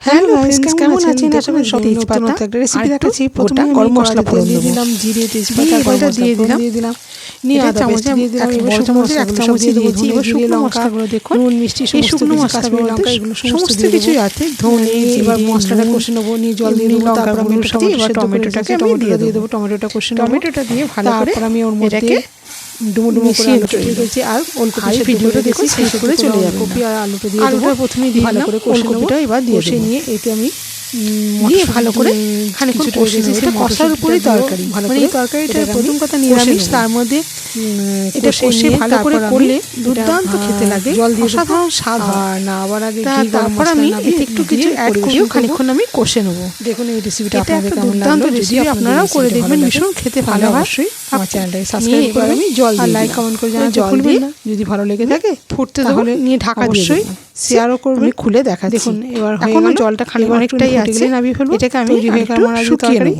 Hello guys, কেমন আছেন? আশা করি সবাই নতুন একটা রেসিপি দেখাচ্ছি। প্রথমে গরম মশলা ফোড়ন দিয়ে দিলাম, জিরে তেজপাতা গরম দিয়ে দিলাম, নিয়ে আদা চামচ দিয়ে দিলাম, এবার চামচে এক চামচ দিয়ে দিয়েছি। এবার শুকনো মশলাগুলো দেখুন, নুন মিষ্টি এই শুকনো মশলাগুলো লঙ্কা এগুলো সমস্ত কিছুই আছে, ধনে। এবার মশলাটা কষে নেবো, নিয়ে জল দিয়ে দিলাম, তারপর আমি এবার টমেটোটাকে আমি দিয়ে দেবো। টমেটোটা কষে নেবো, টমেটোটা দিয়ে ভালো করে আমি ওর মধ্যে ডুমো করে আলু তৈরি করেছি। আর ওলকপি ভিডিওটা দেখুন, শেষ করে চলে যাবে। কপি আর আলুটা দিয়ে দেবো, প্রথমে দিয়ে ভালো করে কষে এবার দিয়ে নিয়ে এতে আমি দিয়ে ভালো করে খানিকক্ষণ কষে নিয়ে এটা কষার উপরে তরকারি, মানে এই তরকারিটা প্রথম কথা নিরামিষ, তার মধ্যে এটা কষে ভালো করে করলে দুর্দান্ত খেতে লাগে, জল দিয়ে সাধারণ স্বাদ হয় না। আবার আগে তারপর আমি এতে একটু কিছু অ্যাড করিও খানিকক্ষণ আমি কষে নেবো। দেখুন এই রেসিপিটা আপনাদের কেমন লাগলো, যদি আপনারাও করে দেখবেন ভীষণ খেতে ভালো হয়। অবশ্যই আমার চ্যানেলটাকে সাবস্ক্রাইব করে আমি জল দিয়ে লাইক কমেন্ট করে জানাতে ভুলবেন না। যদি ভালো লেগে থাকে ফুটতে তাহলে নিয়ে ঢাকা দিয়ে শেয়ারও করবেন, খুলে দেখা। দেখুন এবার হয়ে গেল, জলটা খালি অনেকটাই আছে, এটাকে আমি শুকিয়ে নেব।